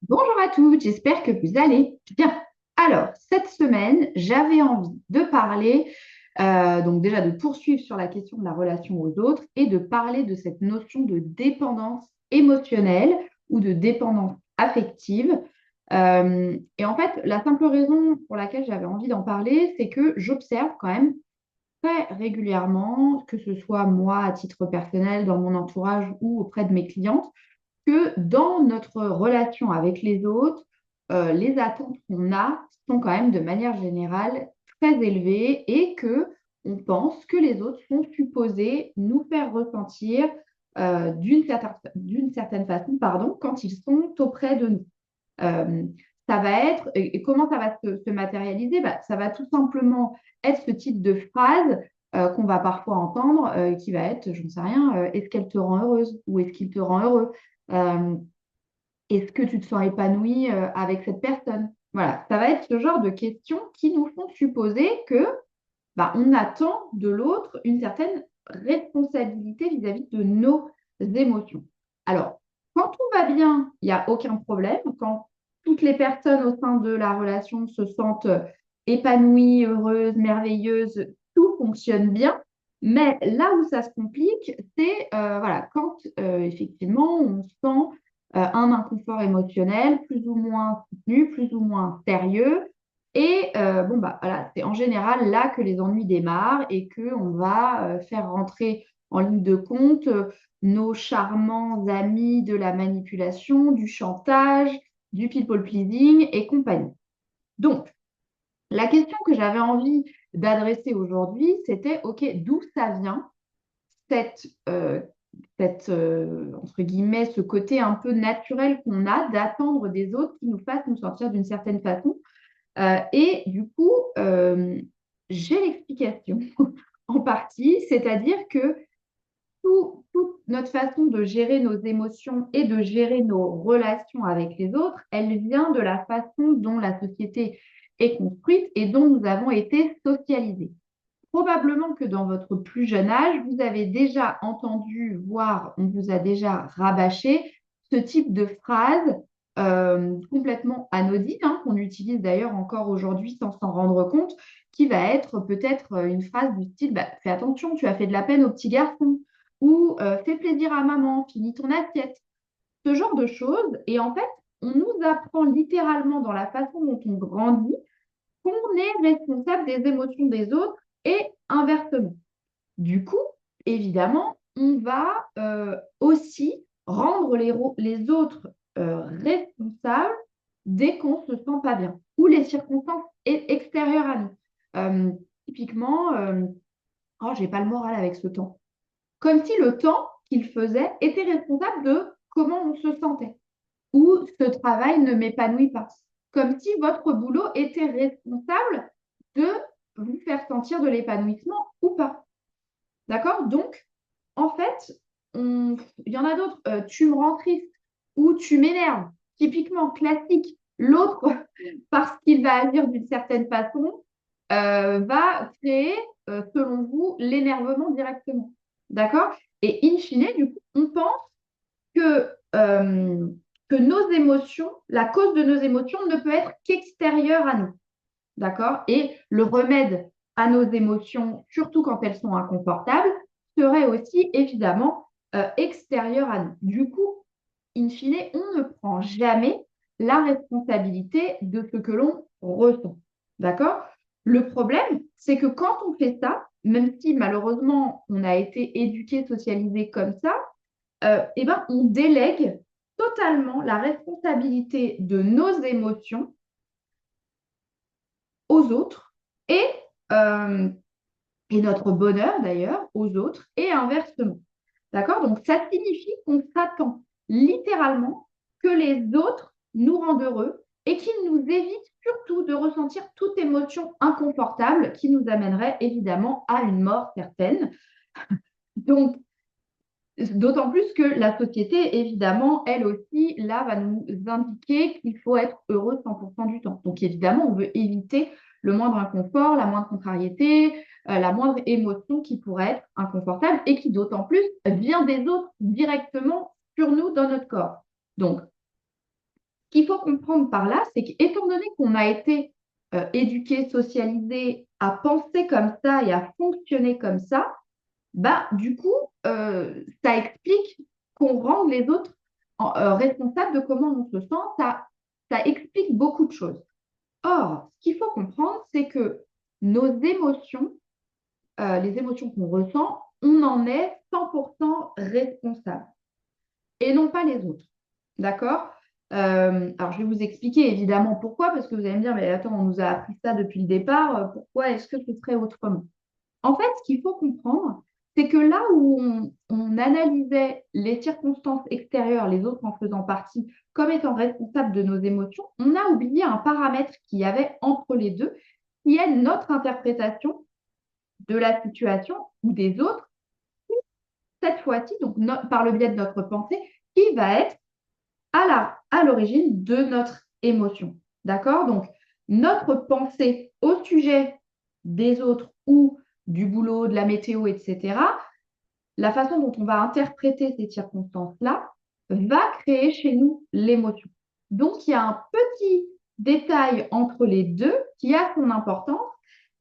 Bonjour à toutes, j'espère que vous allez bien. Alors, cette semaine, j'avais envie de parler, donc déjà de poursuivre sur la question de la relation aux autres et de parler de cette notion de dépendance émotionnelle ou de dépendance affective. Et en fait, la simple raison pour laquelle j'avais envie d'en parler, c'est que j'observe quand même très régulièrement, que ce soit moi à titre personnel, dans mon entourage ou auprès de mes clientes, que dans notre relation avec les autres, les attentes qu'on a sont quand même de manière générale très élevées et que on pense que les autres sont supposés nous faire ressentir d'une certaine façon, pardon, quand ils sont auprès de nous. Euh, Ça va être, et comment ça va se matérialiser? Bah, ça va tout simplement être ce type de phrase qu'on va parfois entendre, qui va être, je ne sais rien, est-ce qu'elle te rend heureuse ou est-ce qu'il te rend heureux? Euh, Est-ce que tu te sens épanoui avec cette personne? Voilà, ça va être ce genre de questions qui nous font supposer que bah, on attend de l'autre une certaine responsabilité vis-à-vis de nos émotions. Alors, quand tout va bien, il n'y a aucun problème. Quand toutes les personnes au sein de la relation se sentent épanouies, heureuses, merveilleuses, tout fonctionne bien. Mais là où ça se complique, c'est voilà, quand effectivement on sent un inconfort émotionnel plus ou moins soutenu, plus ou moins sérieux, et bon, bah, voilà, c'est en général là que les ennuis démarrent et qu'on va faire rentrer en ligne de compte nos charmants amis de la manipulation, du chantage, du people pleasing et compagnie. Donc, la question que j'avais envie d'adresser aujourd'hui, c'était, OK, d'où ça vient cette, entre guillemets, ce côté un peu naturel qu'on a d'attendre des autres qui nous fassent nous sentir d'une certaine façon et du coup, j'ai l'explication en partie, c'est-à-dire que toute notre façon de gérer nos émotions et de gérer nos relations avec les autres, elle vient de la façon dont la société est construite et dont nous avons été socialisés. Probablement que dans votre plus jeune âge, vous avez déjà entendu, voire on vous a déjà rabâché ce type de phrase complètement anodine, hein, qu'on utilise d'ailleurs encore aujourd'hui sans s'en rendre compte, qui va être peut-être une phrase du style bah, fais attention, tu as fait de la peine au petit garçon, ou fais plaisir à maman, finis ton assiette, ce genre de choses. Et en fait, on nous apprend littéralement dans la façon dont on grandit qu'on est responsable des émotions des autres et inversement. Du coup, évidemment, on va aussi rendre les autres responsables dès qu'on ne se sent pas bien ou les circonstances extérieures à nous. Typiquement, oh, j'ai pas le moral avec ce temps. Comme si le temps qu'il faisait était responsable de comment on se sentait ou ce travail ne m'épanouit pas. Comme si votre boulot était responsable de vous faire sentir de l'épanouissement ou pas. D'accord? Donc, en fait, il y en a d'autres. Tu me rends triste ou tu m'énerves. Typiquement classique. L'autre, parce qu'il va agir d'une certaine façon, va créer, selon vous, l'énervement directement. D'accord? Et in fine, du coup, on pense que, euh, que nos émotions, la cause de nos émotions ne peut être qu'extérieure à nous. D'accord? Et le remède à nos émotions, surtout quand elles sont inconfortables, serait aussi évidemment extérieur à nous. Du coup, in fine, on ne prend jamais la responsabilité de ce que l'on ressent. D'accord? Le problème, c'est que quand on fait ça, même si malheureusement on a été éduqué, socialisé comme ça, eh ben, on délègue totalement la responsabilité de nos émotions aux autres et, euh, et notre bonheur d'ailleurs aux autres et inversement. D'accord? Donc ça signifie qu'on s'attend littéralement que les autres nous rendent heureux et qu'ils nous évitent surtout de ressentir toute émotion inconfortable qui nous amènerait évidemment à une mort certaine. Donc, d'autant plus que la société, évidemment, elle aussi, là, va nous indiquer qu'il faut être heureux 100% du temps. Donc, évidemment, on veut éviter le moindre inconfort, la moindre contrariété, la moindre émotion qui pourrait être inconfortable et qui, d'autant plus, vient des autres directement sur nous dans notre corps. Donc, qu'il faut comprendre par là, c'est qu'étant donné qu'on a été éduqué, socialisé à penser comme ça et à fonctionner comme ça, bah, du coup, ça explique qu'on rende les autres responsables de comment on se sent. Ça explique beaucoup de choses. Or, ce qu'il faut comprendre, c'est que nos émotions, les émotions qu'on ressent, on en est 100% responsable et non pas les autres. D'accord? Alors, je vais vous expliquer évidemment pourquoi, parce que vous allez me dire, mais attends, on nous a appris ça depuis le départ, pourquoi est-ce que ce serait autrement? En fait, ce qu'il faut comprendre, c'est que là où on analysait les circonstances extérieures, les autres en faisant partie, comme étant responsables de nos émotions, on a oublié un paramètre qu'il y avait entre les deux, qui est notre interprétation de la situation ou des autres, cette fois-ci, donc par le biais de notre pensée, qui va être à l'origine de notre émotion. D'accord? Donc, notre pensée au sujet des autres ou du boulot, de la météo, etc., la façon dont on va interpréter ces circonstances-là va créer chez nous l'émotion. Donc, il y a un petit détail entre les deux qui a son importance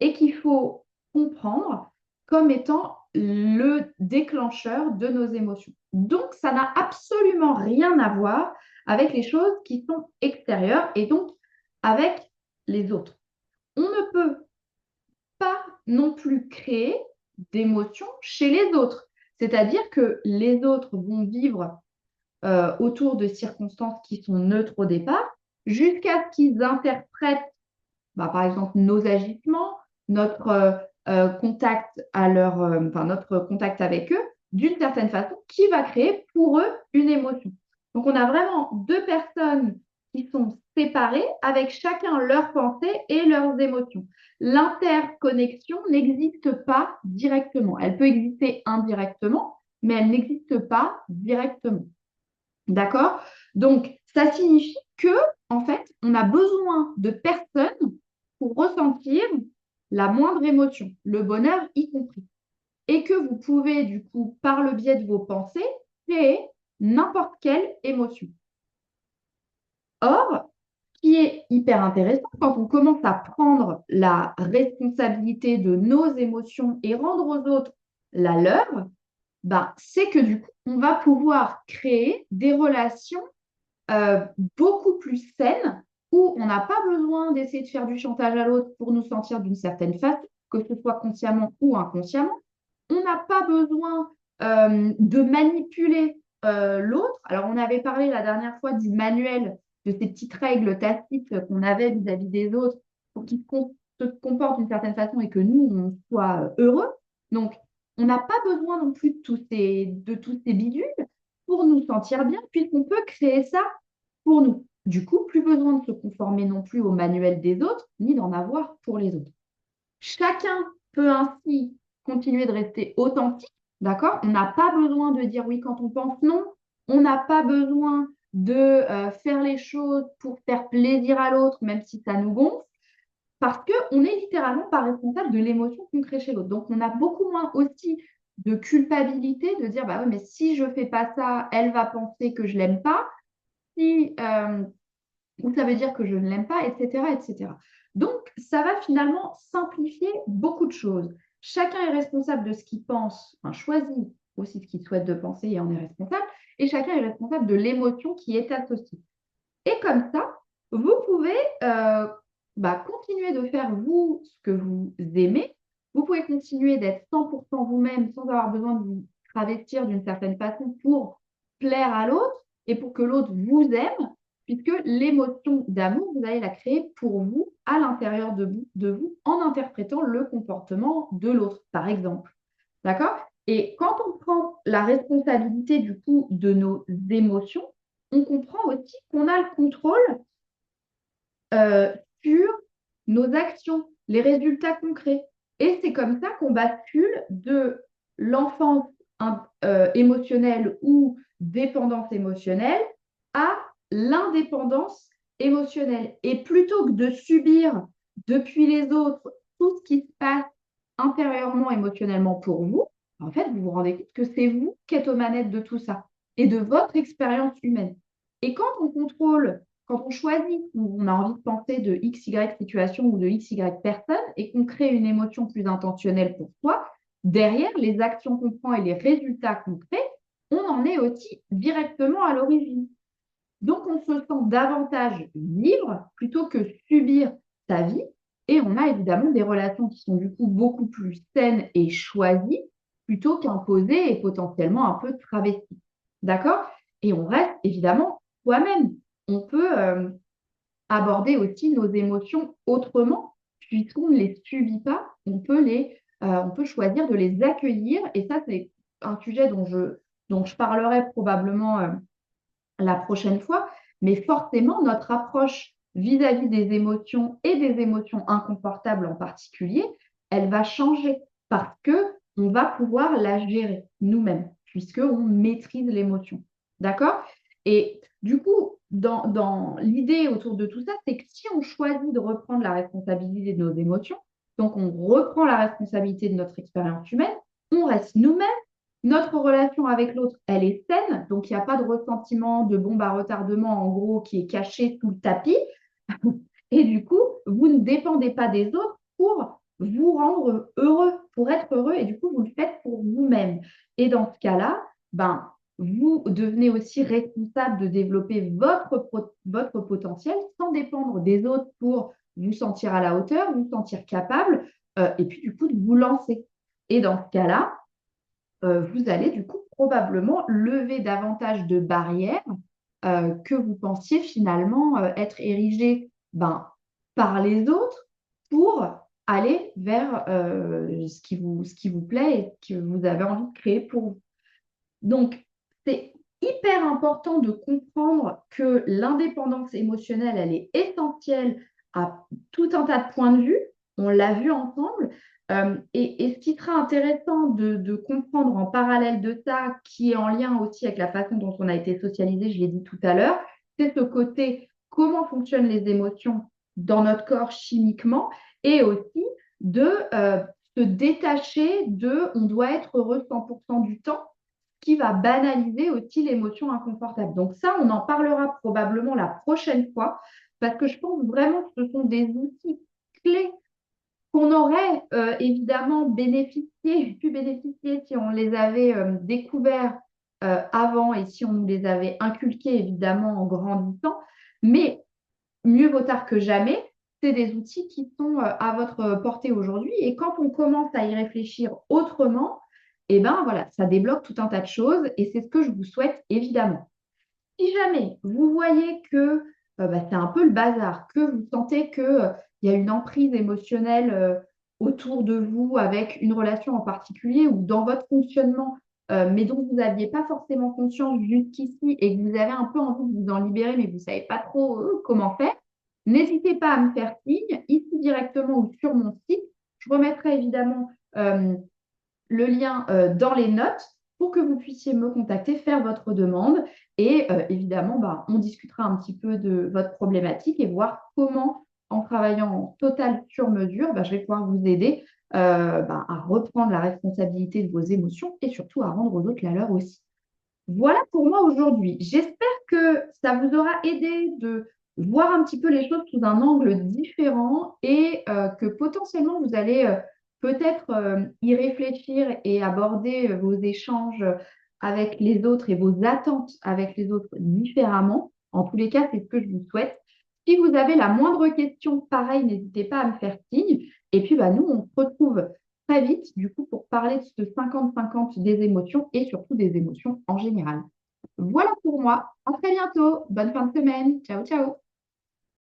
et qu'il faut comprendre comme étant le déclencheur de nos émotions. Donc, ça n'a absolument rien à voir avec les choses qui sont extérieures et donc avec les autres. On ne peut pas non plus créer d'émotions chez les autres. C'est-à-dire que les autres vont vivre autour de circonstances qui sont neutres au départ, jusqu'à ce qu'ils interprètent, bah, par exemple, nos agissements, notre contact notre contact avec eux, d'une certaine façon, qui va créer pour eux une émotion. Donc, on a vraiment deux personnes qui sont séparées avec chacun leurs pensées et leurs émotions. L'interconnexion n'existe pas directement. Elle peut exister indirectement, mais elle n'existe pas directement. D'accord? Donc, ça signifie que, en fait, on a besoin de personnes pour ressentir la moindre émotion, le bonheur y compris. Et que vous pouvez, du coup, par le biais de vos pensées, créer n'importe quelle émotion. Or, ce qui est hyper intéressant quand on commence à prendre la responsabilité de nos émotions et rendre aux autres la leur, ben, c'est que du coup, on va pouvoir créer des relations euh, beaucoup plus saine, où on n'a pas besoin d'essayer de faire du chantage à l'autre pour nous sentir d'une certaine façon, que ce soit consciemment ou inconsciemment. On n'a pas besoin de manipuler l'autre. Alors, on avait parlé la dernière fois du manuel, de ces petites règles tacites qu'on avait vis-à-vis des autres pour qu'ils se comportent d'une certaine façon et que nous, on soit heureux. Donc, on n'a pas besoin non plus de tous ces bidules pour nous sentir bien, puisqu'on peut créer ça pour nous. Du coup, plus besoin de se conformer non plus au manuel des autres, ni d'en avoir pour les autres. Chacun peut ainsi continuer de rester authentique, d'accord? On n'a pas besoin de dire oui quand on pense non. On n'a pas besoin de faire les choses pour faire plaisir à l'autre, même si ça nous gonfle, parce qu'on n'est littéralement pas responsable de l'émotion qu'on crée chez l'autre. Donc, on a beaucoup moins aussi de culpabilité de dire, bah oui, mais si je fais pas ça, elle va penser que je l'aime pas. Si, ou ça veut dire que je ne l'aime pas, etc., etc. Donc, ça va finalement simplifier beaucoup de choses. Chacun est responsable de ce qu'il pense, enfin, choisit aussi ce qu'il souhaite de penser et en est responsable, et chacun est responsable de l'émotion qui est associée. Et comme ça, vous pouvez continuer de faire vous ce que vous aimez. Vous pouvez continuer d'être 100% vous-même sans avoir besoin de vous travestir d'une certaine façon pour plaire à l'autre et pour que l'autre vous aime, puisque l'émotion d'amour, vous allez la créer pour vous, à l'intérieur de vous, en interprétant le comportement de l'autre, par exemple. D'accord? Et quand on prend la responsabilité du coup de nos émotions, on comprend aussi qu'on a le contrôle euh, sur nos actions, les résultats concrets. Et c'est comme ça qu'on bascule de l'enfance émotionnelle ou dépendance émotionnelle à l'indépendance émotionnelle. Et plutôt que de subir depuis les autres tout ce qui se passe intérieurement, émotionnellement pour vous, en fait, vous vous rendez compte que c'est vous qui êtes aux manettes de tout ça et de votre expérience humaine. Et quand on contrôle quand on choisit ou on a envie de penser de X, Y situation ou de X, Y personne et qu'on crée une émotion plus intentionnelle pour soi, derrière les actions qu'on prend et les résultats qu'on crée, on en est aussi directement à l'origine. Donc, on se sent davantage libre plutôt que subir sa vie. Et on a évidemment des relations qui sont du coup beaucoup plus saines et choisies plutôt qu'imposées et potentiellement un peu travesties. D'accord? Et on reste évidemment soi-même. On peut aborder aussi nos émotions autrement, puisqu'on ne les subit pas, on peut choisir de les accueillir. Et ça, c'est un sujet dont je parlerai probablement la prochaine fois, mais forcément, notre approche vis-à-vis des émotions et des émotions inconfortables en particulier, elle va changer parce que on va pouvoir la gérer nous-mêmes, puisqu'on maîtrise l'émotion. D'accord? Et du coup, dans l'idée autour de tout ça, c'est que si on choisit de reprendre la responsabilité de nos émotions, donc on reprend la responsabilité de notre expérience humaine, on reste nous-mêmes. Notre relation avec l'autre, elle est saine, donc il n'y a pas de ressentiment, de bombe à retardement, en gros, qui est caché sous le tapis. Et du coup, vous ne dépendez pas des autres pour vous rendre heureux, pour être heureux, et du coup, vous le faites pour vous-même. Et dans ce cas-là, ben, vous devenez aussi responsable de développer votre potentiel sans dépendre des autres pour vous sentir à la hauteur, vous sentir capable, et puis du coup, de vous lancer. Et dans ce cas-là, vous allez du coup probablement lever davantage de barrières que vous pensiez finalement être érigées par les autres pour aller vers ce qui vous plaît et que vous avez envie de créer pour vous. Donc, c'est hyper important de comprendre que l'indépendance émotionnelle, elle est essentielle à tout un tas de points de vue. On l'a vu ensemble. Et ce qui sera intéressant de comprendre en parallèle de ça, qui est en lien aussi avec la façon dont on a été socialisé, je l'ai dit tout à l'heure, c'est ce côté comment fonctionnent les émotions dans notre corps chimiquement et aussi de se détacher de on doit être heureux 100% du temps qui va banaliser aussi l'émotion inconfortable. Donc ça, on en parlera probablement la prochaine fois parce que je pense vraiment que ce sont des outils clés qu'on aurait évidemment pu bénéficier si on les avait découverts avant et si on nous les avait inculqués évidemment en grandissant. Mais mieux vaut tard que jamais, c'est des outils qui sont à votre portée aujourd'hui. Et quand on commence à y réfléchir autrement, eh ben voilà, ça débloque tout un tas de choses et c'est ce que je vous souhaite évidemment. Si jamais vous voyez que c'est un peu le bazar, que vous sentez qu'il y a une emprise émotionnelle autour de vous avec une relation en particulier ou dans votre fonctionnement, mais dont vous n'aviez pas forcément conscience jusqu'ici et que vous avez un peu envie de vous en libérer, mais vous ne savez pas trop comment faire, n'hésitez pas à me faire signe, ici directement ou sur mon site. Je remettrai évidemment le lien dans les notes pour que vous puissiez me contacter, faire votre demande et évidemment, on discutera un petit peu de votre problématique et voir comment, en travaillant en total sur mesure, je vais pouvoir vous aider à reprendre la responsabilité de vos émotions et surtout à rendre aux autres la leur aussi. Voilà pour moi aujourd'hui. J'espère que ça vous aura aidé de voir un petit peu les choses sous un angle différent et que potentiellement vous allez peut-être y réfléchir et aborder vos échanges avec les autres et vos attentes avec les autres différemment. En tous les cas, c'est ce que je vous souhaite. Si vous avez la moindre question, pareil, n'hésitez pas à me faire signe. Et puis, nous, on se retrouve très vite, du coup, pour parler de ce 50-50 des émotions et surtout des émotions en général. Voilà pour moi. À très bientôt. Bonne fin de semaine. Ciao, ciao.